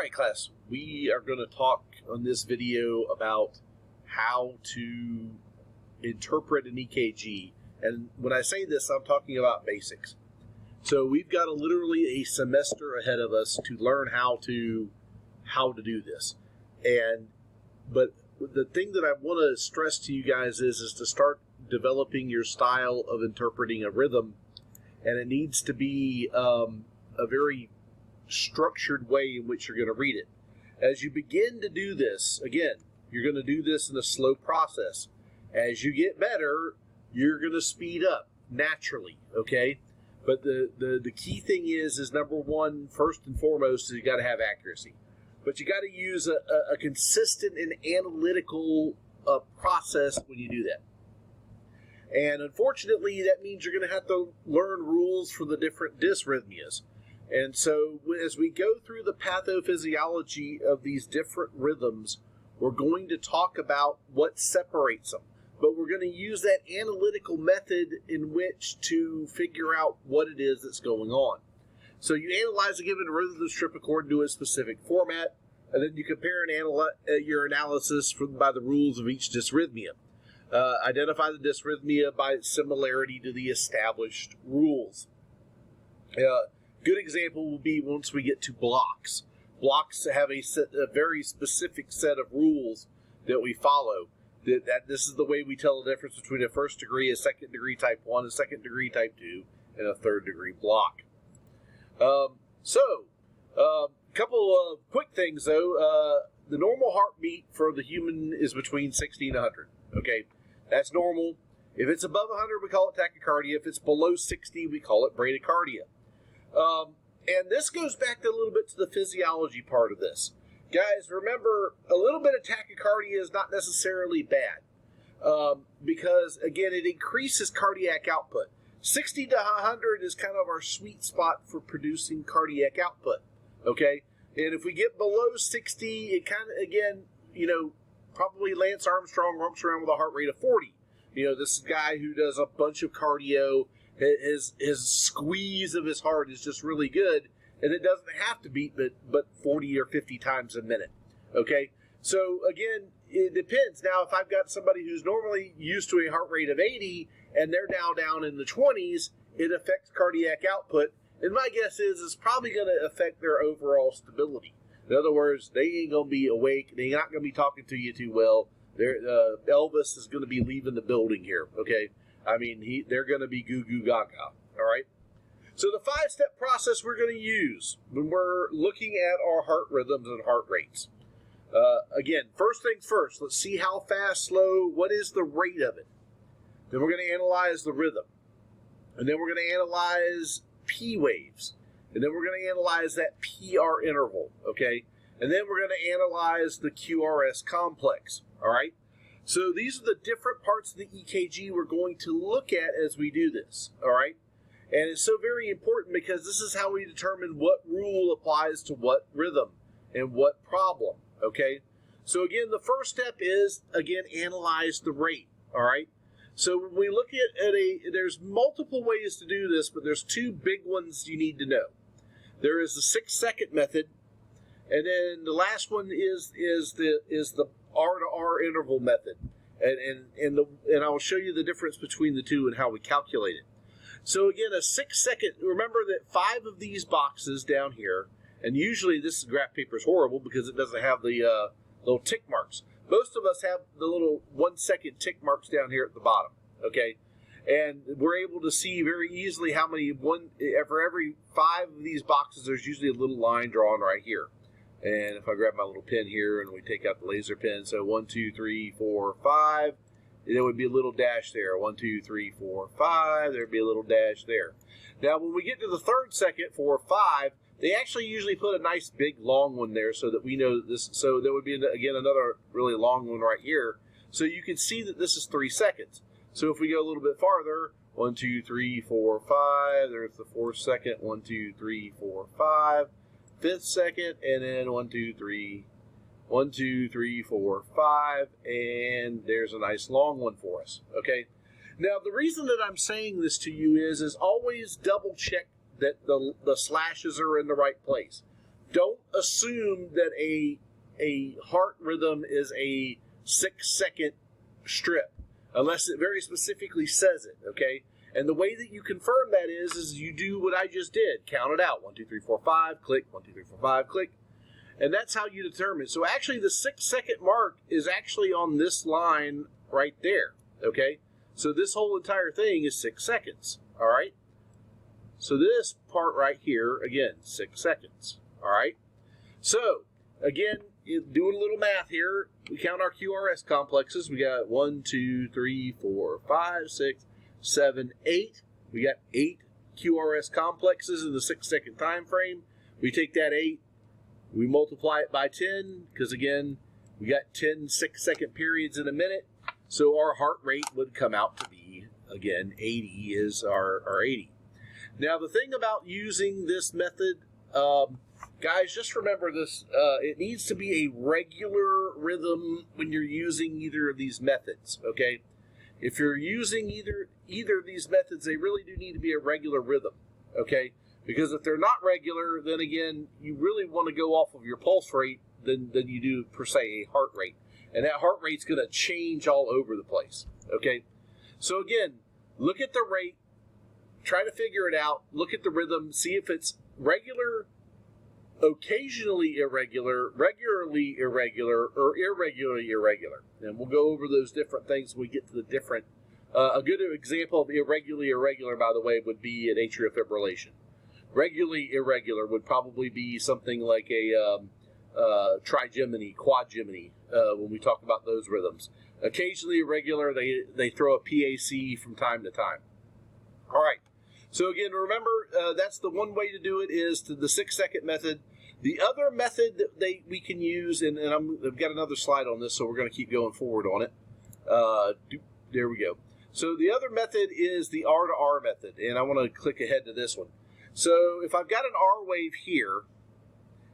right, class, we are going to talk on this video about how to interpret an EKG. And when I say this, I'm talking about basics. So we've got literally a semester ahead of us to learn how to do this. But the thing that I want to stress to you guys is to start developing your style of interpreting a rhythm, and it needs to be a very structured way in which you're going to read it. As you begin to do this, again, you're going to do this in a slow process. As you get better, you're going to speed up naturally, okay? But the key thing is number one, first and foremost, is you got to have accuracy. But you got to use a consistent and analytical process when you do that. And unfortunately, that means you're going to have to learn rules for the different dysrhythmias. And so as we go through the pathophysiology of these different rhythms, we're going to talk about what separates them. But we're going to use that analytical method in which to figure out what it is that's going on. So you analyze a given rhythm strip according to a specific format, and then you compare your analysis by the rules of each dysrhythmia. Identify the dysrhythmia by its similarity to the established rules. Good example will be once we get to blocks. Blocks have a very specific set of rules that we follow. This is the way we tell the difference between a first degree, a second degree type 1, a second degree type 2, and a third degree block. A couple of quick things though. The normal heartbeat for the human is between 60 and 100. Okay, that's normal. If it's above 100, we call it tachycardia. If it's below 60, we call it bradycardia. And this goes back a little bit to the physiology part of this. Guys, remember, a little bit of tachycardia is not necessarily bad because, again, it increases cardiac output. 60 to 100 is kind of our sweet spot for producing cardiac output, okay? And if we get below 60, it kind of, again, probably Lance Armstrong romps around with a heart rate of 40. This guy who does a bunch of cardio, his squeeze of his heart is just really good, and it doesn't have to beat but 40 or 50 times a minute, okay? So, again, it depends. Now, if I've got somebody who's normally used to a heart rate of 80, and they're now down in the 20s, it affects cardiac output, and my guess is it's probably going to affect their overall stability. In other words, they ain't going to be awake, they're not going to be talking to you too well. Elvis is going to be leaving the building here, okay? I mean, they're going to be goo-goo gaga, all right? So the 5-step process we're going to use when we're looking at our heart rhythms and heart rates. Again, first things first, let's see how fast, slow, what is the rate of it. Then we're going to analyze the rhythm. And then we're going to analyze P waves. And then we're going to analyze that PR interval, okay? And then we're going to analyze the Qrs Complex, all right? So these are the different parts of the EKG we're going to look at as we do this, all right? And it's so very important because this is how we determine what rule applies to what rhythm and what problem, okay? So again, the first step is, again, analyze the rate, all right? So when we look at there's multiple ways to do this, but there's two big ones you need to know. There is the 6-second method, and then the last one is the R to R interval method, and I will show you the difference between the two and how we calculate it. So again, a 6-second. Remember that 5 of these boxes down here, and usually this graph paper is horrible because it doesn't have the little tick marks. Most of us have the little 1-second tick marks down here at the bottom, okay? And we're able to see very easily how many, for every 5 of these boxes, there's usually a little line drawn right here. And if I grab my little pen here and we take out the laser pen, so 1, 2, 3, 4, 5, there would be a little dash there. 1, 2, 3, 4, 5, there'd be a little dash there. Now, when we get to the 3rd second, 4, 5, they actually usually put a nice big long one there so that we know this. So there would be, again, another really long one right here. So you can see that this is 3 seconds. So if we go a little bit farther, 1, 2, 3, 4, 5, there's the 4th second, 1, 2, 3, 4, 5, 5th second, and then 1, 2, 3, 1, 2, 3, 4, 5, and there's a nice long one for us, okay? Now, the reason that I'm saying this to you is always double check that the slashes are in the right place. don't assume that a heart rhythm is a 6-second strip, unless it very specifically says it, okay? And the way that you confirm that is you do what I just did. Count it out. 1, 2, 3, 4, 5, click. 1, 2, 3, 4, 5, click. And that's how you determine. So actually the 6-second mark is actually on this line right there, okay? So this whole entire thing is 6 seconds, all right? So this part right here, again, 6 seconds, all right? So, again, doing a little math here, we count our QRS complexes. We got 1, 2, 3, 4, 5, 6, 7, 8. We got 8 QRS complexes in the 6-second time frame. We take that 8, we multiply it by 10, because again, we got 10 6-second periods in a minute. So our heart rate would come out to be, again, 80 is our 80. Now, the thing about using this method, guys, just remember this, it needs to be a regular rhythm when you're using either of these methods, okay? If you're using either of these methods, they really do need to be a regular rhythm, okay? Because if they're not regular, then again, you really want to go off of your pulse rate than you do, per se, a heart rate. And that heart rate's going to change all over the place, okay? So again, look at the rate, try to figure it out, look at the rhythm, see if it's regular, occasionally irregular, regularly irregular, or irregularly irregular. And we'll go over those different things when we get to the different. A good example of irregularly irregular, by the way, would be an atrial fibrillation. Regularly irregular would probably be something like a trigeminy, quadgeminy, when we talk about those rhythms. Occasionally irregular, they throw a PAC from time to time. All right. So again, remember, that's the one way to do it is to the 6-second method. The other method that we can use, and I've got another slide on this, so we're going to keep going forward on it. There we go. So the other method is the R to R method, and I want to click ahead to this one. So if I've got an R wave here,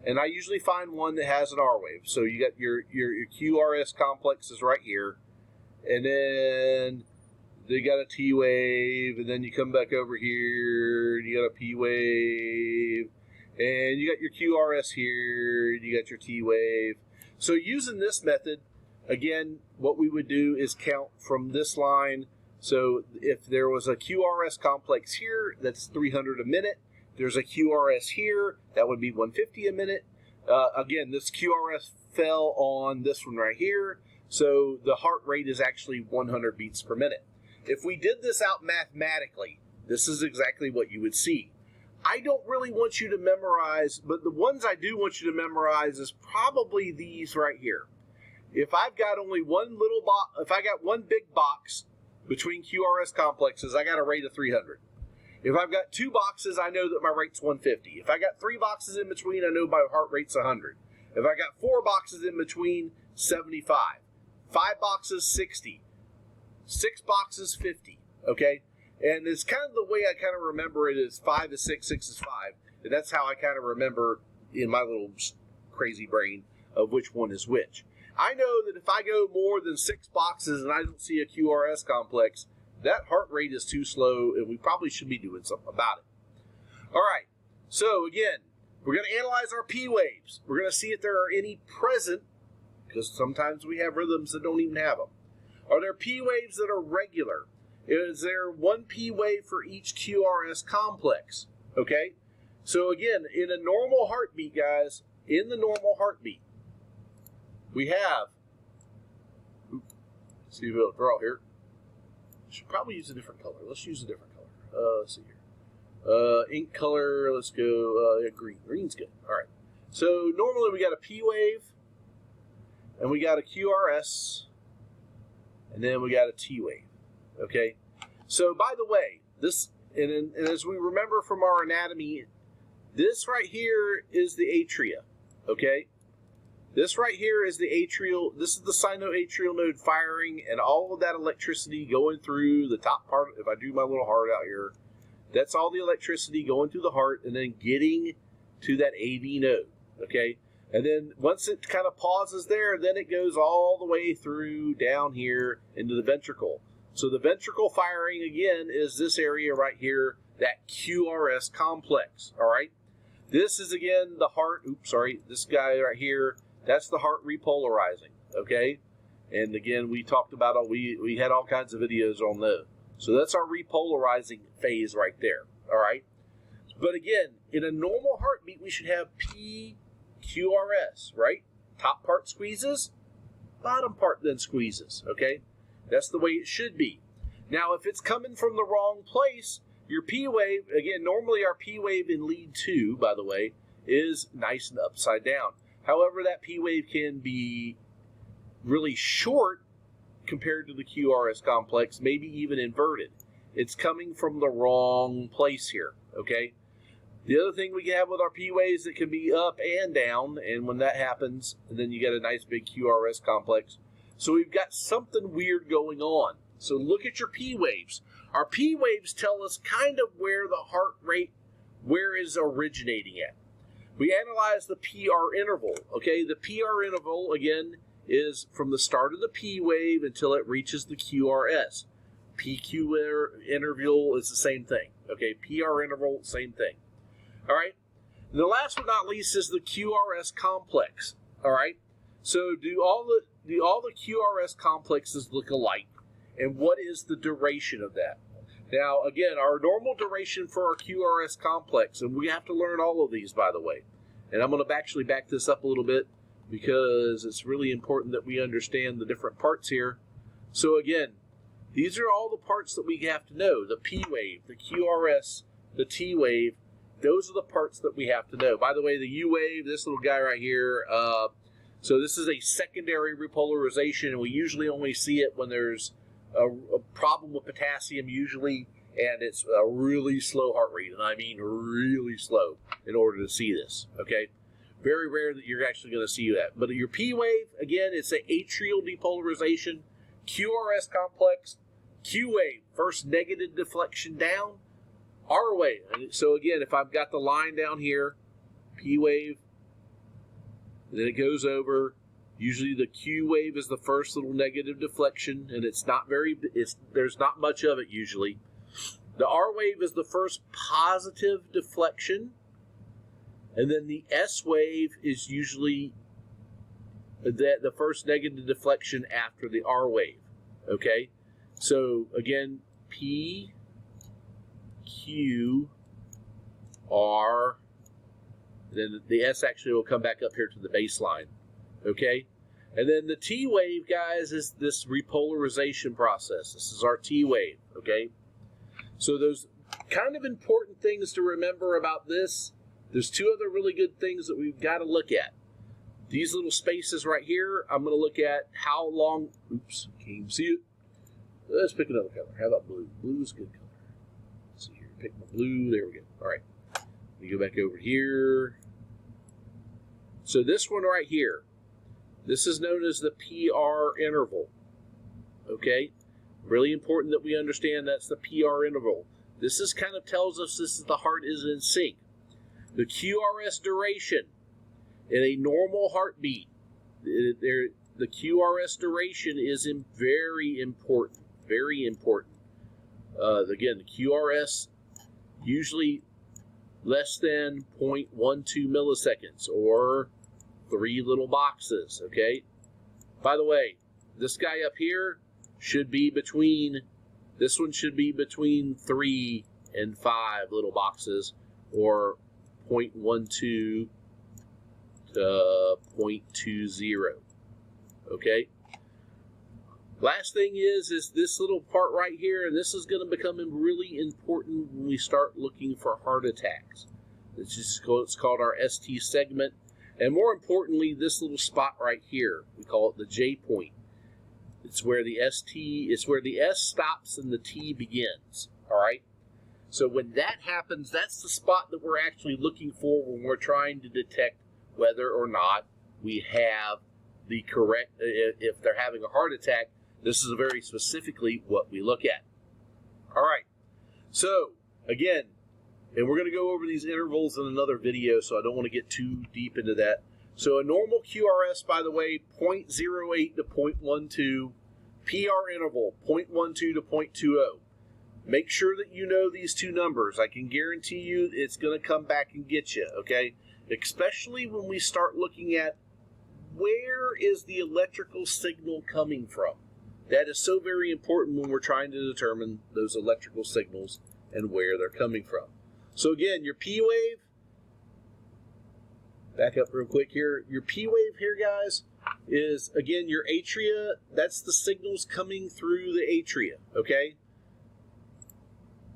and I usually find one that has an R wave. So you got your QRS complexes right here, and then they got a T wave, and then you come back over here, and you got a P wave, and you got your QRS here, and you got your T wave. So using this method, again, what we would do is count from this line. So if there was a QRS complex here, that's 300 a minute. There's a QRS here, that would be 150 a minute. Again, this QRS fell on this one right here, so the heart rate is actually 100 beats per minute. If we did this out mathematically, this is exactly what you would see. I don't really want you to memorize, but the ones I do want you to memorize is probably these right here. If I've got only one little box, if I got one big box between QRS complexes, I got a rate of 300. If I've got 2 boxes, I know that my rate's 150. If I got 3 boxes in between, I know my heart rate's 100. If I got 4 boxes in between, 75. 5 boxes, 60. 6 boxes, 50. Okay? And it's kind of the way I kind of remember it is 5 is 6, 6 is 5. And that's how I kind of remember in my little crazy brain of which one is which. I know that if I go more than 6 boxes and I don't see a QRS complex, that heart rate is too slow, and we probably should be doing something about it. All right, so again, we're going to analyze our P waves. We're going to see if there are any present, because sometimes we have rhythms that don't even have them. Are there P waves that are regular? Is there one P wave for each QRS complex? Okay, so again, in a normal heartbeat, guys, in the normal heartbeat, we have, see if it'll draw here. Should probably use a different color. Let's use a different color. Let's see here. Ink color, let's go green. Green's good. All right. So normally we got a P wave, and we got a QRS, and then we got a T wave. Okay. So by the way, this, and as we remember from our anatomy, this right here is the atria. Okay. This right here is the atrial, this is the sinoatrial node firing, and all of that electricity going through the top part. If I do my little heart out here, that's all the electricity going through the heart and then getting to that AV node, okay? And then once it kind of pauses there, then it goes all the way through down here into the ventricle. So the ventricle firing, again, is this area right here, that QRS complex, all right? This is, again, the heart. Oops, sorry. This guy right here, that's the heart repolarizing, okay? And, again, we talked about it. We had all kinds of videos on those. So that's our repolarizing phase right there, all right? But, again, in a normal heartbeat, we should have PQRS, right? Top part squeezes, bottom part then squeezes, okay? That's the way it should be. Now, if it's coming from the wrong place, your P wave, again, normally our P wave in lead 2, by the way, is nice and upside down. However, that P wave can be really short compared to the QRS complex, maybe even inverted. It's coming from the wrong place here, okay? The other thing we can have with our P waves, it can be up and down, and when that happens, then you get a nice big QRS complex. So we've got something weird going on. So look at your P waves. Our P waves tell us kind of where the heart rate, where is originating at. We analyze the PR interval, okay? The PR interval, again, is from the start of the P wave until it reaches the QRS. PQ interval is the same thing, okay? PR interval, same thing. All right? And the last but not least is the QRS complex, all right? So do all the QRS complexes look alike? And what is the duration of that? Now, again, our normal duration for our QRS complex, and we have to learn all of these, by the way. And I'm going to actually back this up a little bit because it's really important that we understand the different parts here. So, again, these are all the parts that we have to know. The P wave, the QRS, the T wave, those are the parts that we have to know. By the way, the U wave, this little guy right here, so this is a secondary repolarization, and we usually only see it when there's a problem with potassium usually, and it's a really slow heart rate, and I mean really slow in order to see this, okay? Very rare that you're actually going to see that. But your P wave, again, it's an atrial depolarization. QRS complex, Q wave, first negative deflection down, R wave. So again, if I've got the line down here, P wave, then it goes over. Usually the Q wave is the first little negative deflection, and there's not much of it usually. The R wave is the first positive deflection, and then the S wave is usually the first negative deflection after the R wave. Okay? So again, P, Q, R, then the S actually will come back up here to the baseline. Okay? And then the T wave, guys, is this repolarization process. This is our T wave, okay? So those kind of important things to remember about this. There's two other really good things that we've got to look at. These little spaces right here, I'm going to look at how long, oops, can't even see it. Let's pick another color. How about blue? Blue is a good color. Let's see here, pick my blue, there we go. All right, let me go back over here. So this one right here, this is known as the PR interval, okay? Really important that we understand that's the PR interval. This is kind of tells us the heart is in sync. The QRS duration in a normal heartbeat, the QRS duration is very important, very important. Again, the QRS usually less than 0.12 milliseconds or 3 little boxes, okay? By the way, this guy up here should be between, this one should be between 3 and 5 little boxes, or 0.12 to 0.20, okay? Last thing is this little part right here, and this is going to become really important when we start looking for heart attacks. It's called our ST segment. And more importantly, this little spot right here, we call it the J point. It's where the it's where the S stops and the T begins, all right? So when that happens, that's the spot that we're actually looking for when we're trying to detect whether or not we have the correct, if they're having a heart attack, this is very specifically what we look at. All right, so again, and we're going to go over these intervals in another video, so I don't want to get too deep into that. So a normal QRS, by the way, 0.08 to 0.12. PR interval, 0.12 to 0.20. Make sure that you know these two numbers. I can guarantee you it's going to come back and get you, okay? Especially when we start looking at where is the electrical signal coming from. That is so very important when we're trying to determine those electrical signals and where they're coming from. So again, your P wave, back up real quick here. Your P wave here, guys, is, again, your atria. That's the signals coming through the atria, okay?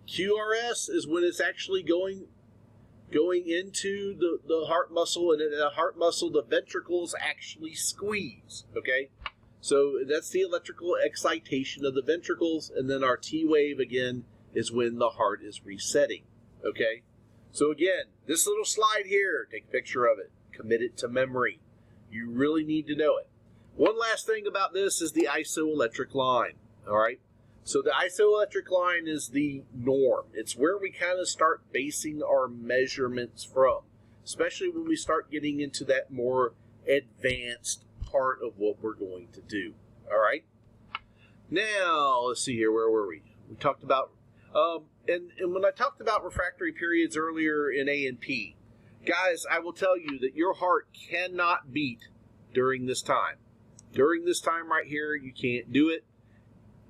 QRS is when it's actually going into the heart muscle, and in the heart muscle, the ventricles actually squeeze, okay? So that's the electrical excitation of the ventricles, and then our T wave, again, is when the heart is resetting, okay? So again, this little slide here, take a picture of it, commit it to memory. You really need to know it. One last thing about this is the isoelectric line, all right? So the isoelectric line is the norm. It's where we kind of start basing our measurements from, especially when we start getting into that more advanced part of what we're going to do, all right? Now, let's see here, where were we? We talked about, and when I talked about refractory periods earlier in A and P, guys, I will tell you that your heart cannot beat during this time. During this time right here, you can't do it.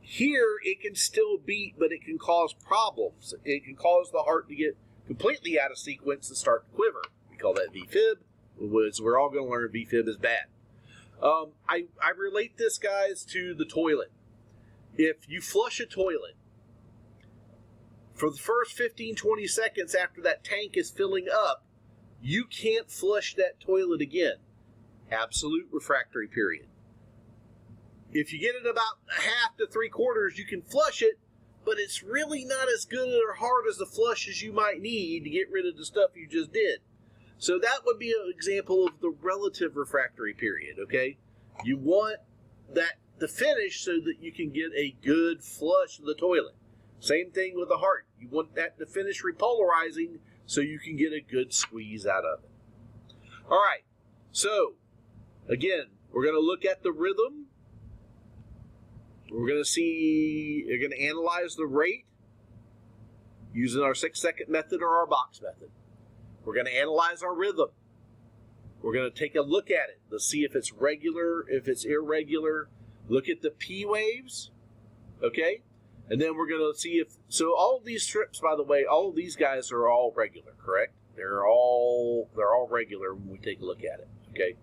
Here, it can still beat, but it can cause problems. It can cause the heart to get completely out of sequence and start to quiver. We call that VFib, which we're all going to learn VFib is bad. I relate this, guys, to the toilet. If you flush a toilet, for the first 15-20 seconds after that tank is filling up, you can't flush that toilet again. Absolute refractory period. If you get it about half to 3/4, you can flush it, but it's really not as good or hard as the flush as you might need to get rid of the stuff you just did. So that would be an example of the relative refractory period, okay? You want that to finish so that you can get a good flush of the toilet. Same thing with the heart. You want that to finish repolarizing so you can get a good squeeze out of it. All right, so again, we're going to look at the rhythm. We're going to analyze the rate using our 6-second method or our box method. We're going to analyze our rhythm. We're going to take a look at it. Let's see if it's regular, if it's irregular. Look at the P waves, okay? And then we're going to see if, so all of these strips, by the way, all of these guys are all regular, correct? They're all regular when we take a look at it, okay?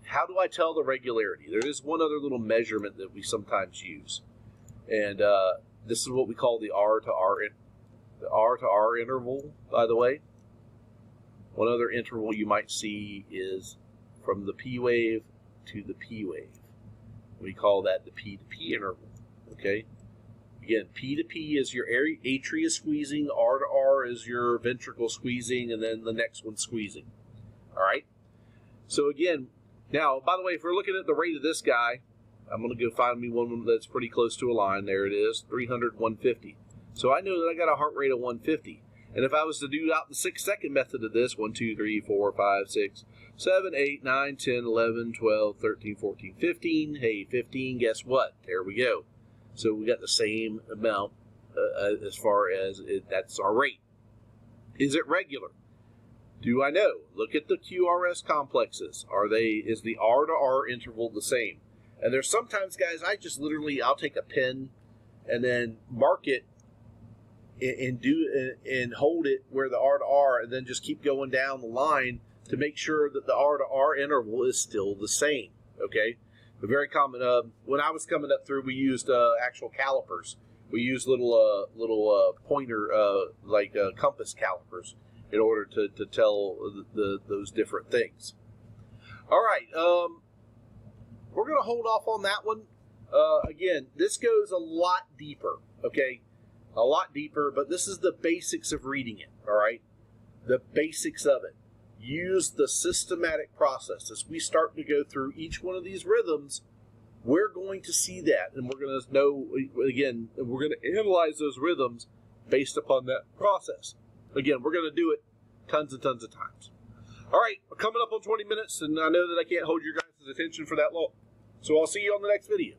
How do I tell the regularity? There is one other little measurement that we sometimes use, and this is what we call the R to R interval, by the way. One other interval you might see is from the P wave to the P wave. We call that the P to P interval, okay? Again, P to P is your atria squeezing, R to R is your ventricle squeezing, and then the next one squeezing, all right? So again, now, by the way, if we're looking at the rate of this guy, I'm going to go find me one that's pretty close to a line. There it is, 300, 150. So I know that I got a heart rate of 150. And if I was to do out the 6-second method of this, 1, 2, 3, 4, 5, 6, 7, 8, 9, 10, 11, 12, 13, 14, 15. Hey, 15, guess what? There we go. So we got the same amount as far as that's our rate. Is it regular? Do I know? Look at the QRS complexes. Is the R to R interval the same? And there's sometimes, guys, I'll take a pen and then mark it and hold it where the R to R, and then just keep going down the line to make sure that the R to R interval is still the same, okay? A very common, when I was coming up through, we used actual calipers. We used little pointer, compass calipers, in order to tell those different things. All right, we're going to hold off on that one. Again, this goes a lot deeper, okay? A lot deeper, but this is the basics of reading it, all right? The basics of it. Use the systematic process. As we start to go through each one of these rhythms, we're going to see that, and we're going to know, again, we're going to analyze those rhythms based upon that process. Again, we're going to do it tons and tons of times. All right, we're coming up on 20 minutes, and I know that I can't hold your guys' attention for that long. So I'll see you on the next video.